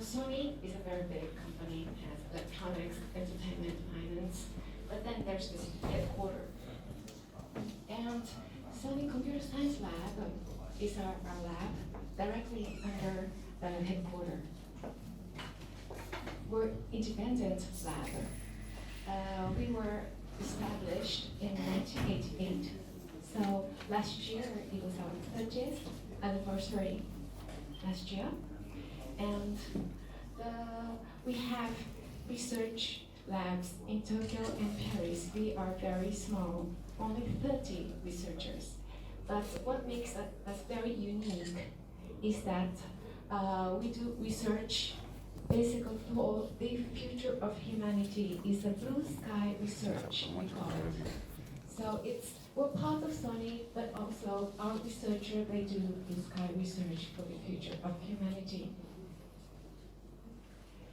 Sony is a very big company, has electronics, entertainment, finance, but then there's this headquarters. And Sony Computer Science Lab is our lab directly under the headquarters. We're independent lab. We were established in 1988. So last year it was our 30th anniversary last year. And we have research labs in Tokyo and Paris. We are very small, only 30 researchers. But what makes us very unique is that we do research basically for the future of humanity. Is a blue sky research, we call it. So we're part of Sony, but also our researchers, they do blue sky research for the future of humanity.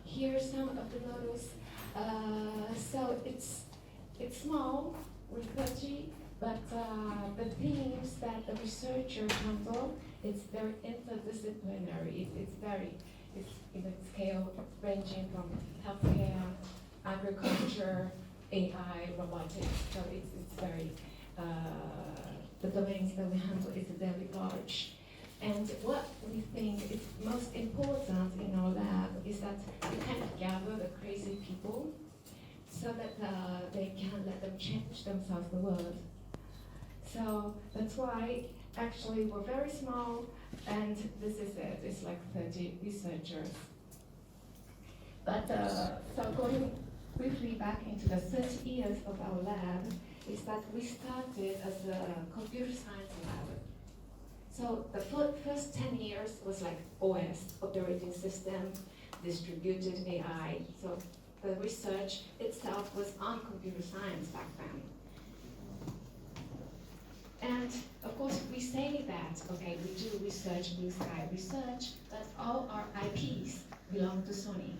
Here are some of the models. So it's small, we're 30, but the themes that the researcher handle, it's very interdisciplinary. It's in a scale ranging from healthcare, agriculture, AI, robotics. So it's very, the domains that we handle is very large. And what we think is most important in our lab is that we kind of gather the crazy people so that they can let them change themselves the world. So that's why actually we're very small, and this is it. It's like 30 researchers. But so going briefly back into the 30 years of our lab is that we started as a computer science lab. So the first 10 years was like OS, operating system, distributed AI. So the research itself was on computer science back then. And of course we say that, okay, we do research, blue sky research, but all our IPs belong to Sony.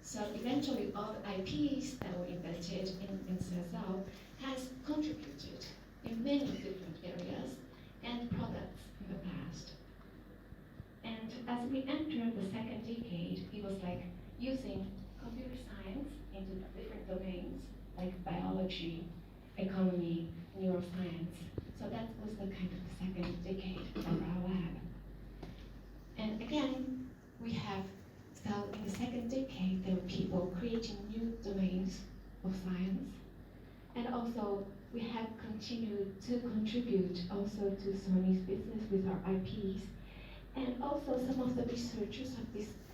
So eventually all the IPs that were invented in CSL has contributed in many different areas and products in the past. And as we entered the second decade, it was like using computer science into different domains like biology, economy, neuroscience. So that was the kind of the second decade of our lab. And again, we have, so in the second decade, there were people creating new domains of science. And also, we have continued to contribute also to Sony's business with our IPs. And also, some of the researchers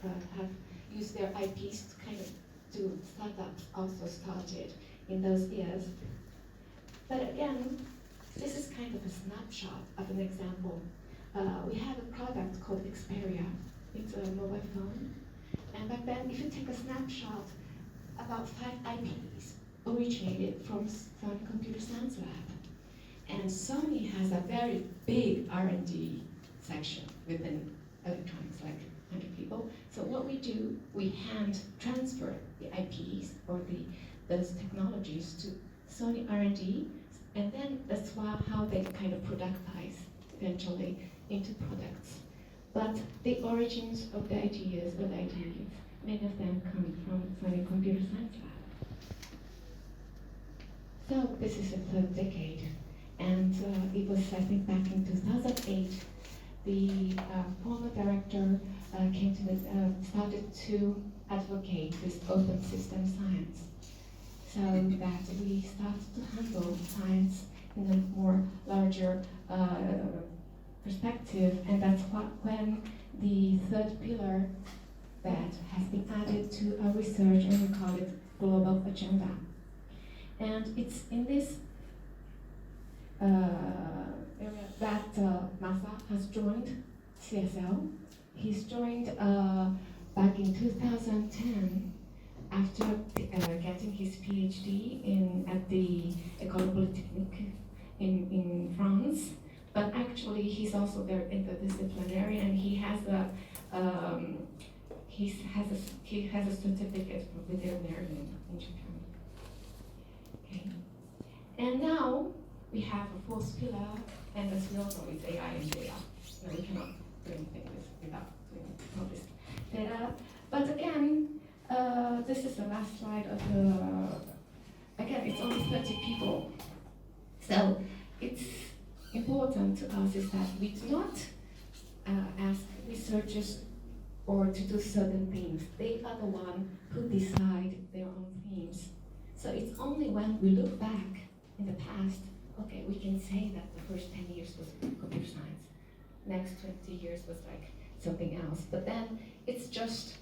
have used their IPs to kind of do startups also started in those years. But again, this is kind of a snapshot of an example. We have a product called Xperia. It's a mobile phone. And back then, if you take a snapshot, about 5 IPs originated from Sony Computer Science Lab. And Sony has a very big R&D section within electronics, like 100 people. So what we do, we hand transfer the IPs or those technologies to Sony R&D, and then that's how they kind of productize eventually into products. But the origins of the ideas, many of them come from Sony Computer Science Lab. So this is the third decade, and it was, I think, back in 2008, the former director came to started to advocate this open system science, so that we started to handle science in a more larger perspective, and that's when the third pillar that has been added to our research, and we call it global agenda. And it's in this area that Masa has joined CSL. He's joined back in 2010 after getting his PhD at the École Polytechnique in France. But actually, he's also very interdisciplinary, and he has a certificate for veterinarian in Japan. Okay. And now we have a fourth pillar, and as we all know, it's AI and data. So we cannot do anything without doing all this data. But again, this is the last slide of again, it's only 30 people. So it's important to us is that we do not ask researchers or to do certain things. They are the one who decide their own themes. So it's only when we look back in the past, okay, we can say that the first 10 years was computer science, next 20 years was like something else. But then it's just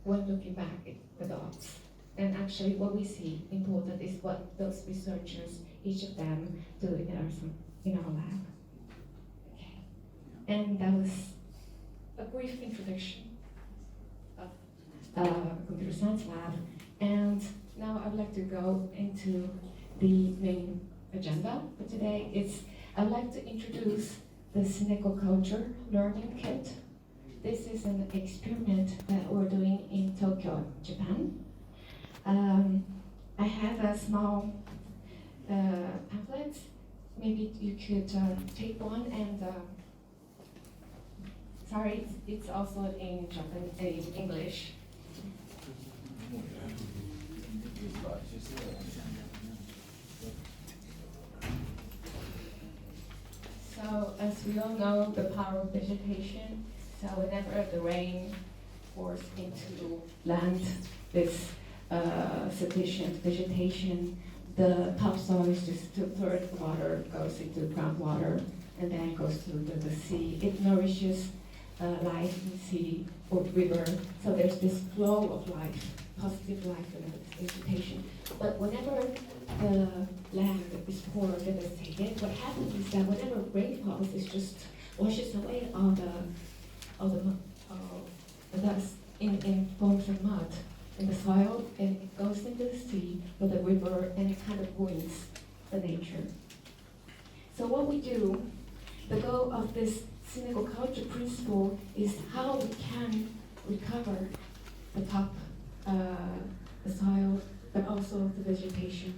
when looking back at the dots. And actually what we see important is what those researchers, each of them, do in our lab. Okay. And that was a brief introduction of computer science lab. And now I'd like to go into the main agenda for today. I'd like to introduce the Synecoculture learning kit. This is an experiment that we're doing in Tokyo, Japan. I have a small pamphlet. Maybe you could take one and sorry, it's also in Japanese, in English. So as we all know, the power of vegetation. So whenever the rain pours into land, this sufficient vegetation, the topsoil is just two-thirds water goes into groundwater and then goes to the sea. It nourishes life in the sea or river. So there's this flow of life, positive life in the vegetation. But whenever the land is poor or devastated, what happens is that whenever rain falls, it just washes away all the dust in forms of mud in the soil, and it goes into the sea or the river, and it kind of ruins the nature. So what we do, the goal of this Synecoculture principle is how we can recover the top, the soil, but also the vegetation.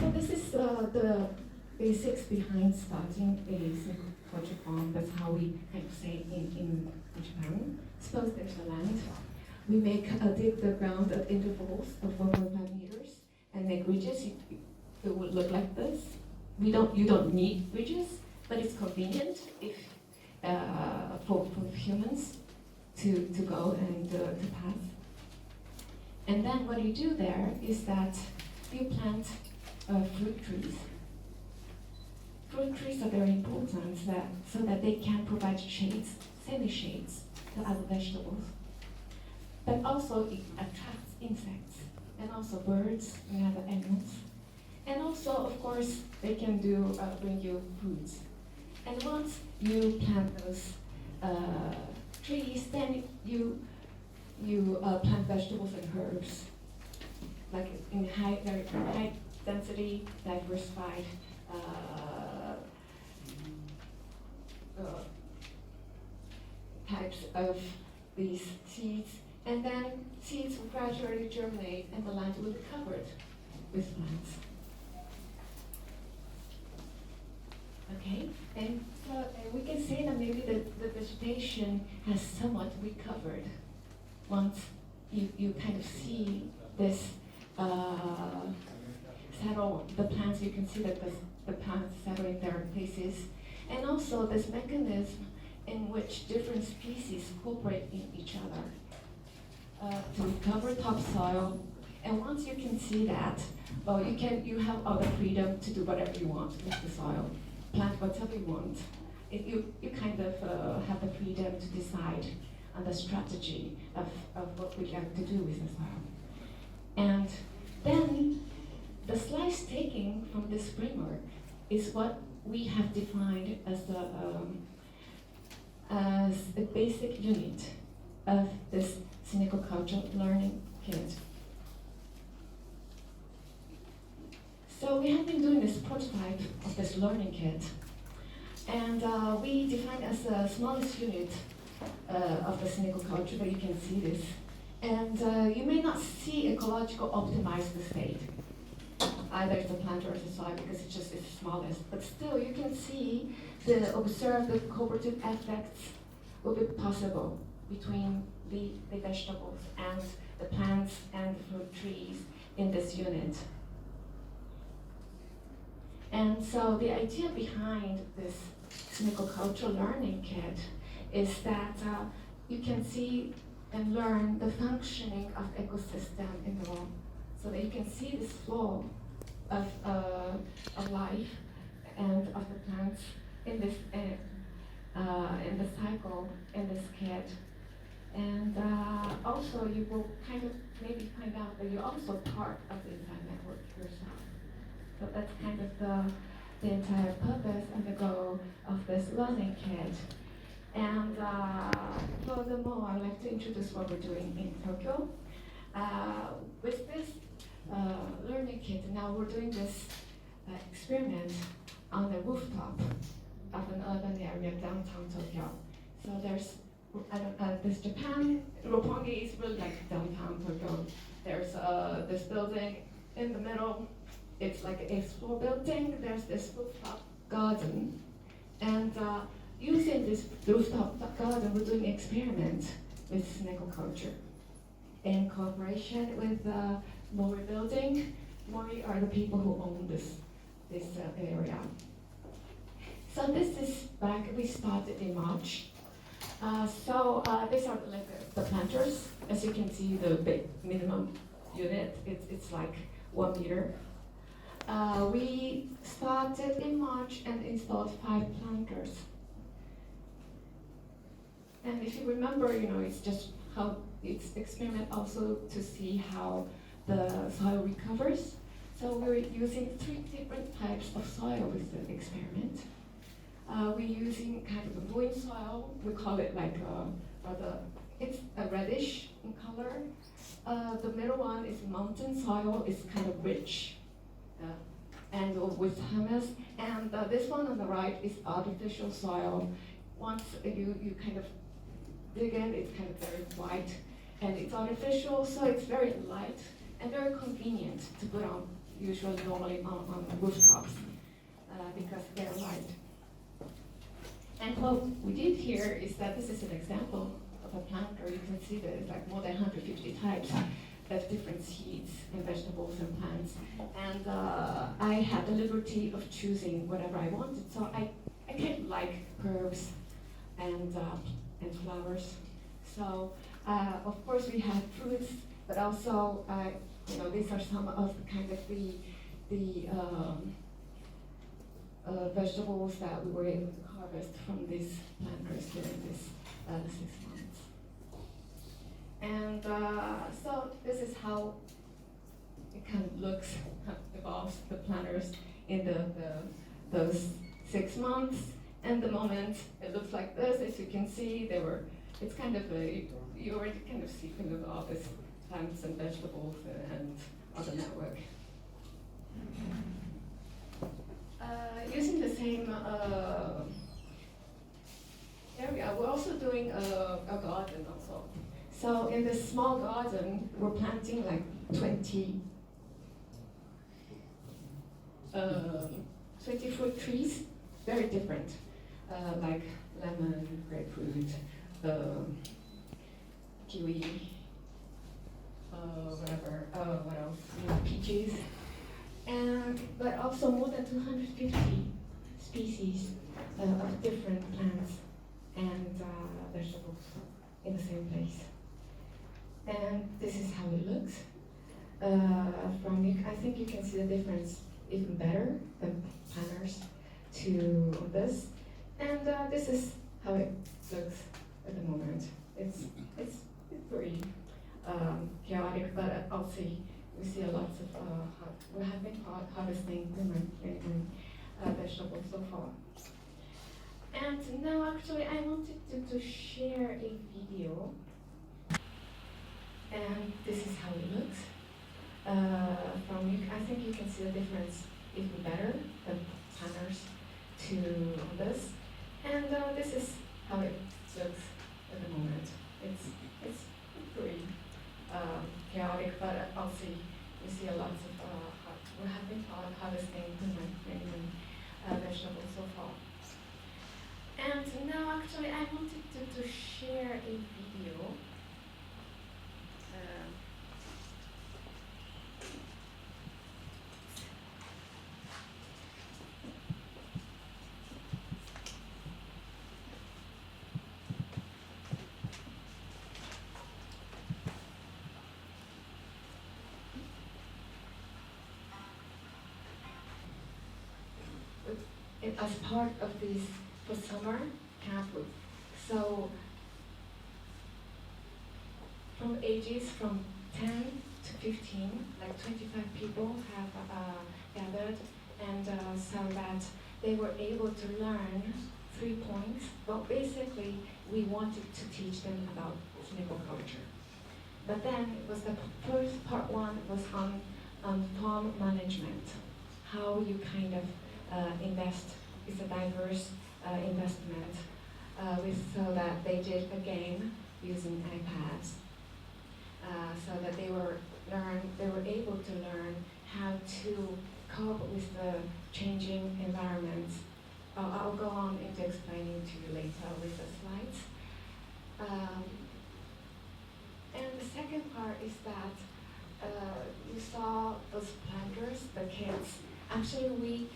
So this is the basics behind starting a Synecoculture farm. That's how we kind of say in Japan. Suppose there's a land. We dig the ground at intervals of 1.5 meters and make ridges. It would look like this. You don't need ridges, but it's convenient if for humans to go and to pass. And then what you do there is that you plant fruit trees. Fruit trees are very important so that they can provide shades, semi-shades to other vegetables. But also it attracts insects and also birds and other animals. And also, of course, they can bring you fruits. And once you plant those trees, then you plant vegetables and herbs, like in very high density, diversified types of these seeds. And then seeds will gradually germinate, and the land will be covered with plants. Okay, and so we can say that maybe the vegetation has somewhat recovered once you kind of see this settle, the plants, you can see that the plants settle in their places, and also this mechanism in which different species cooperate in each other to recover topsoil. And once you can see that, well, you have all the freedom to do whatever you want with the soil. Plant whatever you want. You kind of have the freedom to decide on the strategy of what we like to do with the soil. And then the slice taking from this framework is what we have defined as a basic unit of this Synecoculture learning kit. So we have been doing this prototype of this learning kit, and we define as the smallest unit of the Synecoculture, but you can see this. And you may not see ecological optimized state. either it's a plant or it's a soil because it's the smallest. But still, you can see observe the cooperative effects will be possible between the vegetables and the plants and the fruit trees in this unit. And so the idea behind this Synecoculture learning kit is that you can see and learn the functioning of ecosystem in the world, so that you can see this flow of life and of the plants in this in the cycle in this kit. And also you will kind of maybe find out that you're also part of the entire network yourself. So that's kind of the entire purpose and the goal of this learning kit. And furthermore, I'd like to introduce what we're doing in Tokyo. With this learning kit, now we're doing this experiment on the rooftop of an urban area downtown Tokyo. So there's this Japan, Roppongi is really like downtown Tokyo. There's this building in the middle. It's like an 8th-floor building. There's this rooftop garden. And using this rooftop garden, we're doing experiments with Synecoculture in cooperation with Mori Building. Mori are the people who own this area. So this is back, we started in March. These are like the planters. As you can see, the big minimum unit, it's like 1 meter. We started in March and installed 5 planters. And if you remember, it's just how it's experiment also to see how the soil recovers. So we're using 3 different types of soil with the experiment. We're using kind of a loam soil. We call it like it's a reddish in color. The middle one is mountain soil. It's kind of rich and with humus. And this one on the right is artificial soil. Once you kind of dig in, it's kind of very white. And it's artificial, so it's very light and very convenient to put on, usually normally on rooftops because they're light. And what we did here is that this is an example of a planter. You can see that it's like more than 150 types of different seeds and vegetables and plants. And I had the liberty of choosing whatever I wanted. So I kind of like herbs and flowers. So of course we had fruits, but also these are some of the kind of the vegetables that we were able to harvest from these planters during this 6 months. And so this is how it kind of looks, evolves the planters in those 6 months. And the moment it looks like this, as you can see, it's kind of you already kind of see kind of all these plants and vegetables and on the network. Using the same area, we're also doing a garden also. So in this small garden, we're planting like 20 fruit trees, very different, like lemon, grapefruit, kiwi, whatever, what else, peaches. But also more than 250 species of different plants and vegetables in the same place. And this is how it looks. I think you can see the difference even better than planners to this. And this is how it looks at the moment. It's pretty chaotic, but also we see a lot of we have been harvesting different vegetables so far. And now actually I wanted to share a video. And this is how it looks. I think you can see the difference even better than planners to this. And this is how it looks at the moment. It's pretty chaotic, but also we see a lot of, we have been harvesting many vegetables so far. And now actually I wanted to share a video. As part of this for summer camp. So from ages from 10 to 15, like 25 people have gathered, and so that they were able to learn 3 points. Well, basically, we wanted to teach them about Synecoculture. But then it was the first part one was on farm management, how you kind of invest. It's a diverse investment so that they did a game using iPads, so that they were able to learn how to cope with the changing environments. I'll go on into explaining to you later with the slides. And the second part is that you saw those planters, the kids. Actually, we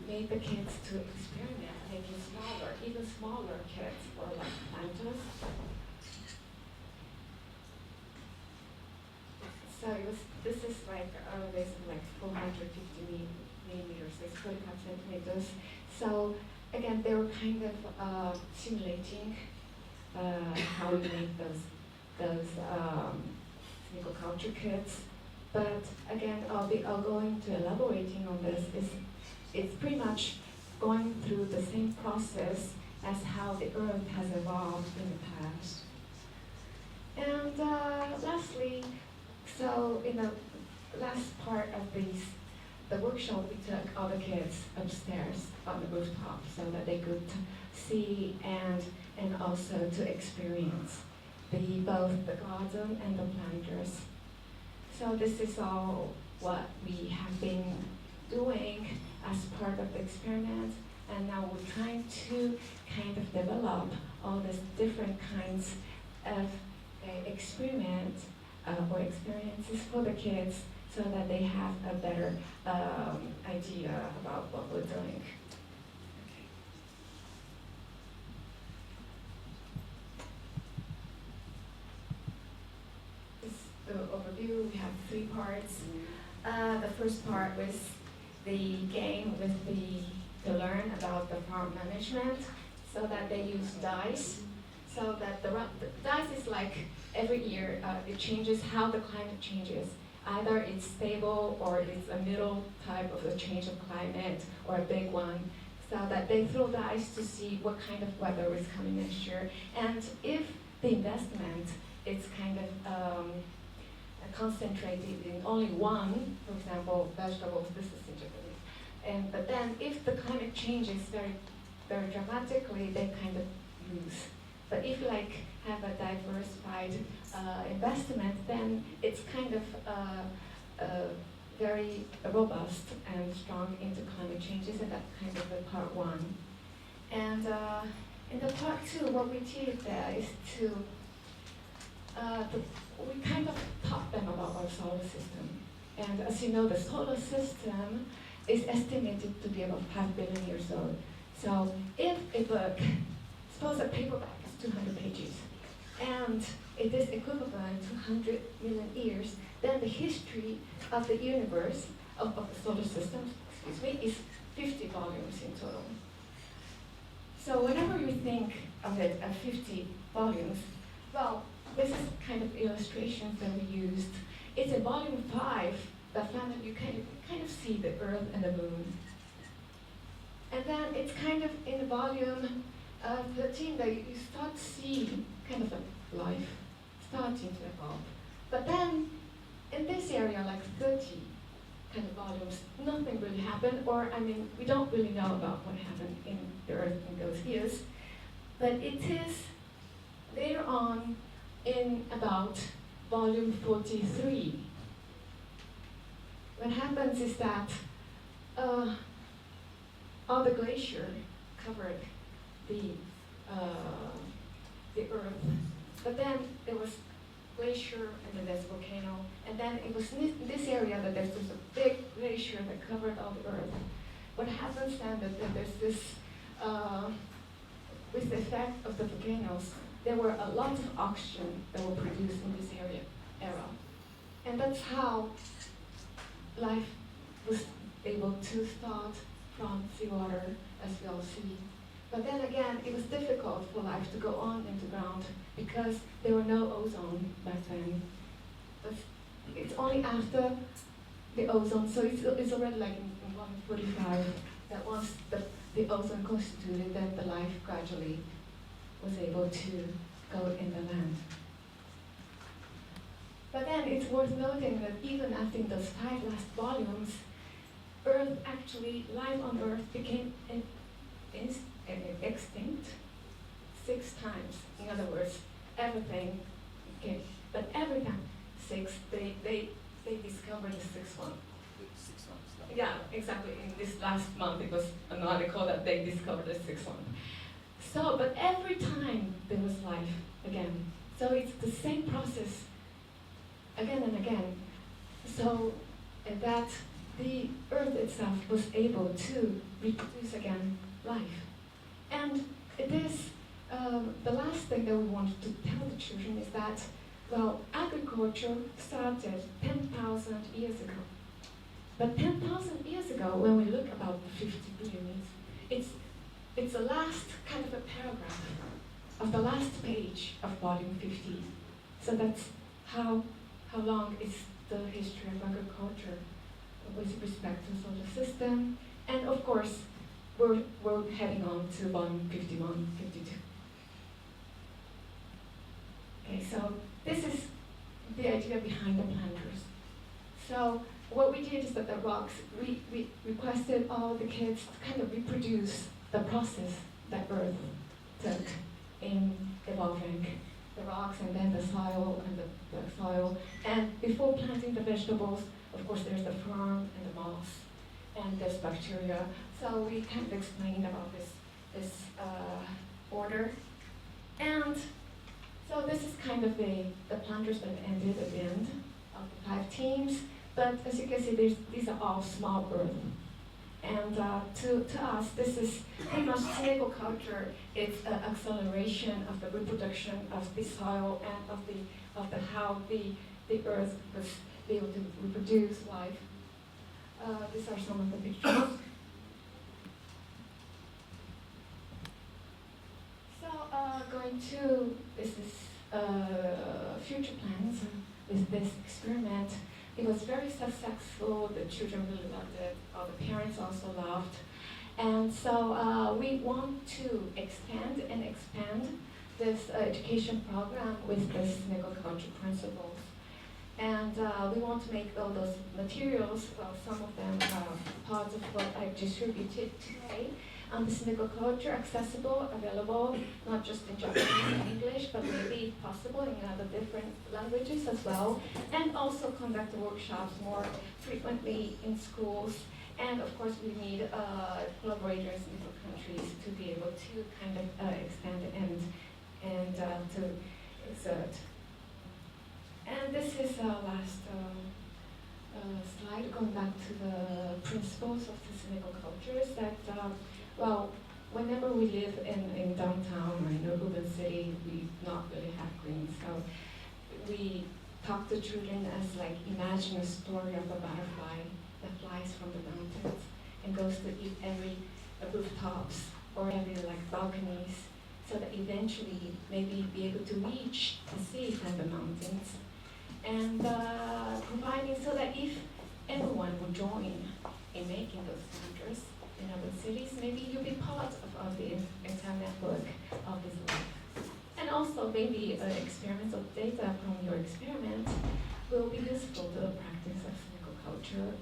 made the kids to experiment, making even smaller kids or like planters. So this is like basically like 450 millimeters, it's 45 centimeters. So again, they were kind of simulating how we make those Synecoculture kits. But again, I'll go into elaborating on this. It's pretty much going through the same process as how the earth has evolved in the past. And lastly, so in the last part of the workshop, we took all the kids upstairs on the rooftop so that they could see and also to experience both the garden and the planters. So this is all what we have been doing as part of the experiment, and now we're trying to kind of develop all these different kinds of experiments or experiences for the kids so that they have a better idea about what we're doing. The overview, we have 3 parts. The first part was the game with to learn about the farm management, so that they use dice, so that the dice is like every year it changes how the climate changes. Either it's stable or it's a middle type of a change of climate or a big one, so that they throw dice to see what kind of weather is coming next year. And if the investment is kind of concentrated in only one, for example, vegetables, this is in Japanese. But then if the climate changes very, very dramatically, they kind of lose. But if you have a diversified investment, then it's kind of very robust and strong into climate changes, and that's kind of the part 1. And in the part 2, what we did there is we kind of taught them about our solar system. And as you know, the solar system is estimated to be about 5 billion years old. So if a book, suppose a paperback is 200 pages, and it is equivalent to 100 million years, then the history of the universe, of the solar system, is 50 volumes in total. So whenever you think of it as 50 volumes, well, this is kind of illustrations that we used. It's in volume 5, the planet, you kind of see the Earth and the Moon. And then it's kind of in volume 13 that you start to see kind of a life starting to evolve. But then in this area, like 30 kind of volumes, nothing really happened, or I mean, we don't really know about what happened in the Earth in those years. But it is later on in about volume 43 what happens is that all the glacier covered the earth, but then there was glacier and then there's volcano, and then it was in this area that there's just a big glacier that covered all the earth. What happens then that there's this, with the effect of the volcanoes, there were a lot of oxygen that were produced in this era. And that's how life was able to start from seawater, as we all see. But then again, it was difficult for life to go on in the ground because there were no ozone back then. But it's only after the ozone, so it's already like in 145, that once the ozone constituted, then the life gradually was able to go in the land. But then it's worth noting that even after those 5 last volumes, Earth actually, life on Earth became extinct 6 times. In other words, everything came, but every time 6, they discovered the 6th one. 6 months. Yeah, exactly. In this last month, it was an article that they discovered the 6th one. So, but every time there was life again. So it's the same process again and again. So that the Earth itself was able to reproduce again life. And it is the last thing that we wanted to tell the children is that, well, agriculture started 10,000 years ago. But 10,000 years ago, when we look about the 50 billion years, it's the last kind of a paragraph of the last page of volume 50. So that's how long is the history of agriculture with respect to the solar system. And of course, we're heading on to volume 51, 52. Okay, so this is the idea behind the planters. So what we did is that the rocks, we requested all the kids to kind of reproduce the process that Earth took in evolving the rocks and then the soil and the soil. And before planting the vegetables, of course, there's the fern and the moss and there's bacteria. So we kind of explained about this order. And so this is kind of the planters that ended at the end of the 5 teams. But as you can see, these are all small Earth. And to us, this is pretty much Synecoculture. It's an acceleration of the reproduction of the soil and of the how the Earth was able to reproduce life. These are some of the pictures. So going to this future plans with this experiment. It was very successful. The children really loved it. All the parents also loved. And so we want to expand this education program with the Synecoculture principles. And we want to make all those materials, well, some of them are parts of what I've distributed today, the Synecoculture accessible, available, not just in Japanese and English, but maybe if possible in other different languages as well. And also conduct workshops more frequently in schools. And of course, we need collaborators in different countries to be able to kind of expand and to exert. And this is our last slide, going back to the principles of the Synecoculture, that, well, whenever we live in downtown or in a urban city, we not really have green. So we talk to children as like, imagine a story of a butterfly that flies from the mountains and goes to every rooftops or every like balconies, so that eventually maybe be able to reach the sea and the mountains. And providing so that if everyone would join in making those planters in other cities, maybe you'll be part of the entire network of this life. And also maybe experimental data from your experiment will be useful to the practice of Synecoculture